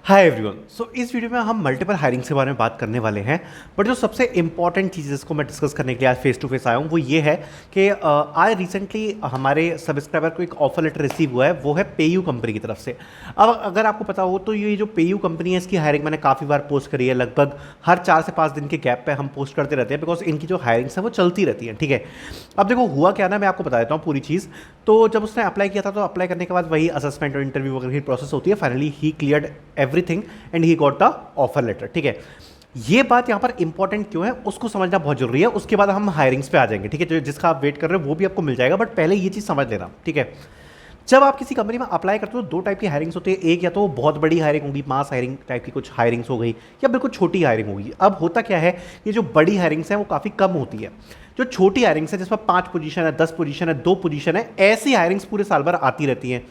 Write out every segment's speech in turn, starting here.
Hi everyone. सो इस video में हम मल्टीपल हायरिंग के बारे में बात करने वाले हैं। बट जो सबसे इंपॉर्टेंट चीज़ जिसको मैं डिस्कस करने के लिए आज फेस टू फेस आया हूँ वो ये है कि आज रिसेंटली हमारे सब्सक्राइबर को एक ऑफर लेटर रिसीव हुआ है, वो है पेयू कंपनी की तरफ से। अब अगर आपको पता हो तो ये जो पेयू कंपनी है इसकी हायरिंग मैंने काफ़ी बार पोस्ट करी है, लगभग हर 4 से 5 दिन के गैप पे हम पोस्ट करते रहते हैं, बिकॉज इनकी जो हायरिंग्स है वो चलती रहती है। ठीक है, अब देखो हुआ क्या ना, मैं आपको बता देता हूँ पूरी चीज़। तो जब उसने अप्लाई किया था तो अप्लाई करने के बाद वही असेसमेंट और इंटरव्यू वगैरह की प्रोसेस होती है। Finally he cleared everything and he got the offer letter. ठीक है, ये बात यहां पर इंपॉर्टेंट क्यों है उसको समझना बहुत जरूरी है। उसके बाद हम हायरिंग्स पे आ जाएंगे। ठीक है, जो जिसका आप वेट कर रहे हो वो भी आपको मिल जाएगा, बट पहले ये चीज समझ लेना। ठीक है, जब आप किसी कंपनी में अप्लाई करते हो तो दो टाइप की हायरिंग्स होती है। एक या तो बहुत बड़ी हायरिंग होगी, मास हायरिंग टाइप की कुछ हायरिंग्स हो गई, या बिल्कुल छोटी हायरिंग होगी। अब होता क्या है, ये जो बड़ी हायरिंग्स हैं वो काफ़ी कम होती है। जो छोटी हायरिंग्स है जिसमें 5 पोजीशन है, 10 पोजीशन है, 2 पोजीशन है, ऐसी हायरिंग्स पूरे साल भर आती रहती हैं।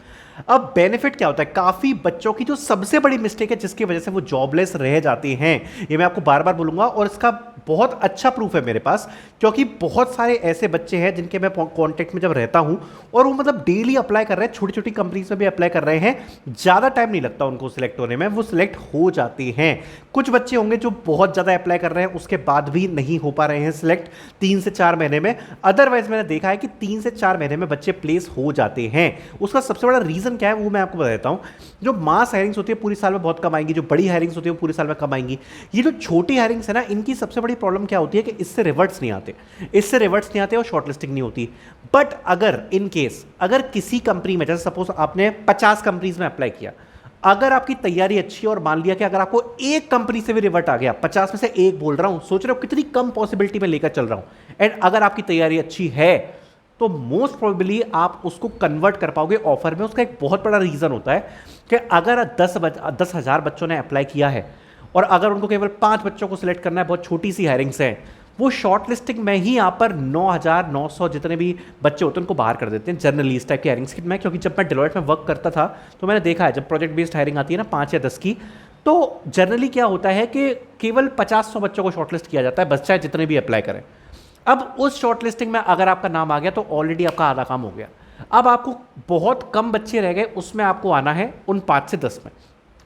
अब बेनिफिट क्या होता है, काफी बच्चों की जो सबसे बड़ी मिस्टेक है जिसकी वजह से वो जॉबलेस रह जाते हैं, ये मैं आपको बार बार बोलूंगा और इसका बहुत अच्छा प्रूफ है मेरे पास। क्योंकि बहुत सारे ऐसे बच्चे हैं जिनके मैं कांटेक्ट में जब रहता हूं और वो मतलब डेली अप्लाई कर रहे हैं, छोटी छोटी कंपनीज में भी अप्लाई कर रहे हैं, ज्यादा टाइम नहीं लगता उनको सिलेक्ट होने में, वो सिलेक्ट हो जाते हैं। कुछ बच्चे होंगे जो बहुत ज्यादा अप्लाई कर रहे हैं उसके बाद भी नहीं हो पा रहे हैं सिलेक्ट 3 से 4 महीने में। अदरवाइज मैंने देखा है कि 3 से 4 महीने में बच्चे प्लेस हो जाते हैं। उसका सबसे बड़ा रीजन क्या है वो मैं आपको बता देता हूं। जो मास हायरिंग्स होती है पूरी साल में बहुत कम आएंगी, जो बड़ी हायरिंग्स होती है वो पूरी साल में कम आएंगी। ये जो छोटी हायरिंग्स है ना, इनकी सबसे बड़ी प्रॉब्लम क्या होती है कि इससे रिवर्ट्स नहीं आते, और शॉर्टलिस्टिंग नहीं होती। बट अगर इन केस अगर किसी कंपनी में, जैसे सपोज आपने 50 कंपनीज में अप्लाई किया, अगर आपकी तैयारी अच्छी है और मान लिया कि अगर आपको एक कंपनी से भी रिवर्ट आ गया, 50 में से एक बोल रहा हूं, सोच रहे हो कितनी कम पॉसिबिलिटी में लेकर चल रहा हूं, एंड अगर आपकी तैयारी अच्छी है तो मोस्ट प्रोबेबली आप उसको कन्वर्ट कर पाओगे ऑफर में। उसका एक बहुत बड़ा रीजन होता है कि अगर 10,000 बच्चों ने अप्लाई किया है और अगर उनको केवल 5 बच्चों को सिलेक्ट करना है, बहुत छोटी सी हायरिंग्स है, वो शॉर्ट लिस्टिंग में ही यहाँ पर 9,900 जितने भी बच्चे होते हैं उनको बाहर कर देते हैं जनरली इस टाइप की हायरिंग्स की। मैं क्योंकि जब मैं डेलोइट में वर्क करता था तो मैंने देखा है जब प्रोजेक्ट बेस्ड हायरिंग आती है ना 5 या 10 की, तो जनरली क्या होता है कि केवल 50-100 बच्चों को शॉर्टलिस्ट किया जाता है, बस चाहे जितने भी अप्लाई करें। अब उस शॉर्टलिस्टिंग में अगर आपका नाम आ गया तो ऑलरेडी आपका आधा काम हो गया। अब आपको बहुत कम बच्चे रह गए, उसमें आपको आना है उन 5 से 10 में।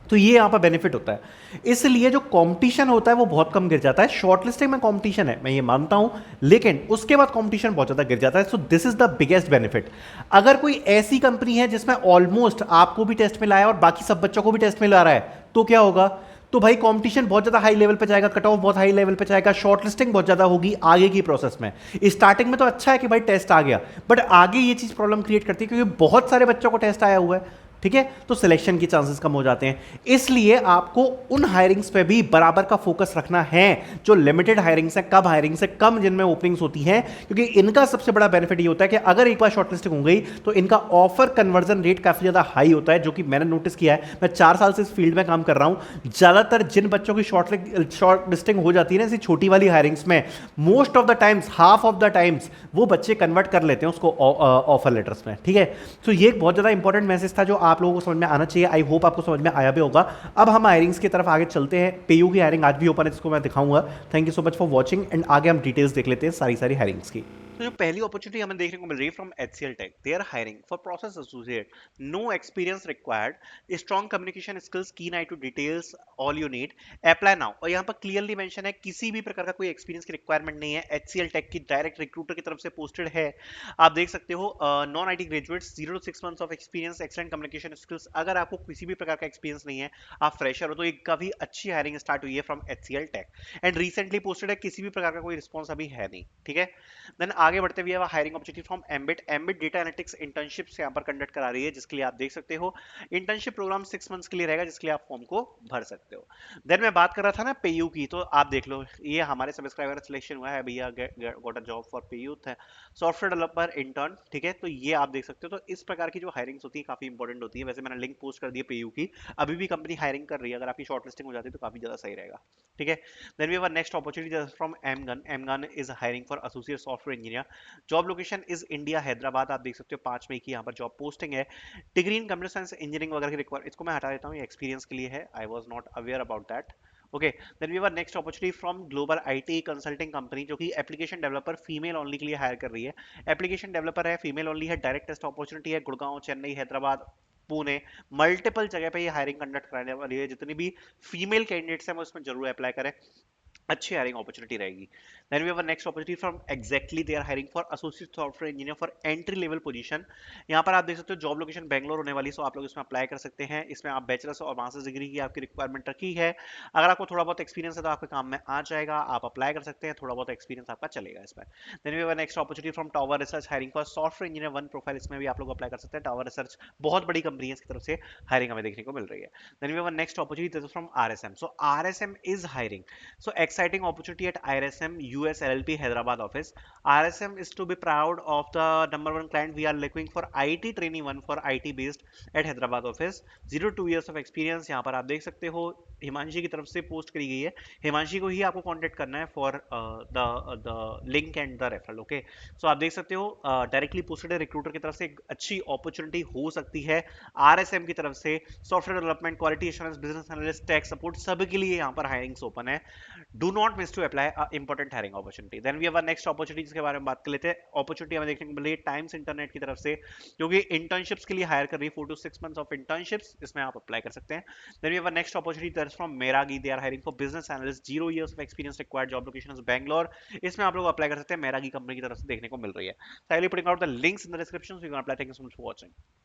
तो ये यहां पर बेनिफिट होता है। इसलिए जो कंपटीशन होता है वो बहुत कम गिर जाता है। शॉर्टलिस्टिंग में कंपटीशन है, मैं ये मानता हूं, लेकिन उसके बाद कंपटीशन बहुत ज्यादा गिर जाता है। So this is the biggest benefit. अगर कोई ऐसी कंपनी है जिसमें ऑलमोस्ट आपको भी टेस्ट में लाया और बाकी सब बच्चों को भी टेस्ट में ला रहा है, तो क्या होगा, तो भाई कंपटीशन बहुत ज्यादा हाई लेवल पे जाएगा, कट ऑफ बहुत हाई लेवल पे जाएगा, शॉर्टलिस्टिंग बहुत ज्यादा होगी आगे की प्रोसेस में। स्टार्टिंग में तो अच्छा है कि भाई टेस्ट आ गया, बट आगे ये चीज प्रॉब्लम क्रिएट करती है क्योंकि बहुत सारे बच्चों को टेस्ट आया हुआ है। ठीक है, तो सिलेक्शन की चांसेस कम हो जाते हैं। इसलिए आपको उन हायरिंग्स पे भी बराबर का फोकस रखना है जो लिमिटेड हायरिंग्स है, कब हायरिंग्स है, कम जिनमें ओपनिंग्स होती हैं, क्योंकि इनका सबसे बड़ा बेनिफिट ये होता है कि अगर एक बार शॉर्टलिस्टिंग हो गई तो इनका ऑफर कन्वर्जन रेट काफी ज्यादा हाई होता है, जो कि मैंने नोटिस किया है। मैं 4 साल से इस फील्ड में काम कर रहा हूं। ज्यादातर जिन बच्चों की शॉर्टलिस्टिंग हो जाती है ना ऐसी छोटी वाली हायरिंग्स में, most of the times, half of the times वो बच्चे कन्वर्ट कर लेते हैं उसको ऑफर लेटर्स में। ठीक है, तो ये एक बहुत ज्यादा इंपॉर्टेंट मैसेज था जो आप लोगों को समझ में आना चाहिए। आई होप आपको समझ में आया भी होगा। अब हम हायरिंग्स की तरफ आगे चलते हैं। पेयू की हायरिंग आज भी ओपन है जिसको मैं दिखाऊंगा। Thank you so much for watching, and आगे हम डिटेल्स देख लेते हैं सारी सारी हायरिंग्स की। तो जो पहली अपॉर्चुनिटी हमें देखने को मिल रही है from HCL tech, they are hiring for process associate, no experience required, strong communication skills, keen eye to details, all you need, apply now. और यहाँ पर क्लियरली मेंशन है किसी भी प्रकार का कोई एक्सपीरियंस की रिक्वायरमेंट नहीं है, HCL टेक की डायरेक्ट रिक्रूटर की तरफ से पोस्टेड है। आप देख सकते हो non IT graduates, 0 to 6 months of experience, excellent communication skills. अगर आपको किसी भी प्रकार का एक्सपीरियंस नहीं है, आप फ्रेशर हो, तो एक काफी अच्छी हायरिंग स्टार्ट हुई है from HCL tech and recently posted है। किसी भी प्रकार का कोई रिस्पॉन्स अभी है नहीं। ठीक है, देन आगे बढ़ते हुए hiring opportunity from ambit data analytics internships यहाँ पर कंडक्ट करा रही है, जिसके लिए आप देख सकते हो इंटर्नशिप प्रोग्राम 6 months के लिए रहेगा, जिसके लिए आप फॉर्म को भर सकते हो। देन मैं बात कर रहा था ना पेयू की, तो आप देख लो ये हमारे सब्सक्राइबर सिलेक्शन हुआ है भैया, got a job for PayU है, सॉफ्टवेयर डेवलपर इंटर्न। ठीक है, तो ये आप देख सकते हो। तो इस प्रकार की जो हायरिंग्स होती है काफी इंपॉर्टेंट होती है। वैसे मैंने लिंक पोस्ट कर दी है पेयू की, अभी भी कंपनी हायरिंग कर रही है, अगर आपकी शॉर्टलिस्टिंग हो जाती है तो काफी ज्यादा सही रहेगा। ठीक है, then we have next opportunity from Amgen is hiring for associate software engineer, job location is India Hyderabad. आप देख सकते हो 5 मई की यहाँ पर जॉब पोस्टिंग है। Degree in computer science engineering वगैरह की रिक्वायर, इसको मैं हटा देता हूँ, ये एक्सपीरियंस के लिए है। I was not aware about that. Okay, then we have next opportunity from global IT consulting company, जो कि एप्लीकेशन डेवलपर फीमेल ओनली के लिए हायर कर रही है। एप्लीकेशन डेवलपर है, फीमेल ओनली है, डायरेक्ट टेस्ट अपॉर्चुनिटी है, गुड़गांव, चेन्नई, हैदराबाद, पुणे, मल्टीपल जगह पे ये हायरिंग कंडक्ट कराने वाली है। जितनी भी फीमेल कैंडिडेट्स हैं वो इसमें जरूर अप्लाई करें, अच्छी हायरिंग अपॉर्चुनिटी रहेगी। Then we have a next opportunity from exactly they are hiring for associate software engineer for entry level position. यहाँ पर आप देख सकते हो जॉब लोकेशन बेंगलोर होने वाली, सो आप लोग इसमें अप्लाई कर सकते हैं। इसमें आप बैचलर्स और मास्टर्स डिग्री की आपकी रिक्वायरमेंट रखी है। अगर आपको थोड़ा बहुत एक्सपीरियंस है तो आपके काम में आ जाएगा, आप अप्लाई कर सकते हैं, थोड़ा बहुत एक्सपीरियंस आपका चलेगा इसमें। Then we have a next opportunity from Tower Research hiring for software engineer one profile, इसमें भी आप लोग अप्लाई कर सकते हैं। टावर रिसर्च बहुत बड़ी कंपनी है, इसकी तरफ से हायरिंग हमें देखने को मिल रही है। Then we have a next opportunity from RSM, so RSM is hiring. So exciting opportunity at IRSM US LLP Hyderabad office. RSM is to be proud of the number one client. We are looking for IT trainee one for IT based at Hyderabad office. 0 to 2 years of experience. यहाँ पर आप देख सकते हो हिमांशी की तरफ से post करी गई है। हिमांशी को ही आपको कांटेक्ट करना है for the link and the referral. Okay, so आप देख सकते हो डायरेक्टली पोस्टेड है, रिक्रूटर की तरफ से एक अच्छी अपॉर्चुनिटी हो सकती है। आरएसएम की तरफ से software development, quality assurance, business analyst, tech support, सब के लिए यहाँ पर हायरिंग्स ओपन है। Do not miss to apply important hiring opportunity. Then we have next opportunity, जिसके बारे में बात कर लेते हैं। अपॉर्चुनिटी हमें देखने को मिल रही है टाइम्स इंटरनेट की तरफ से, जो कि इंटर्नशिप्स के लिए हायर कर रही है, 4 to 6 months ऑफ इंटर्नशिप्स, इसमें आप अप्लाई कर सकते हैं। Then we have next opportunity that's from Meragi, they are hiring for business analyst, 0 years of experience required, job location is Bangalore, इसमें आप लोग अप्लाई कर सकते हैं। मेरागी कंपनी की तरफ से देखने को मिल रही है। So I will putting out the links in the description so you can apply. Thank you so much for watching.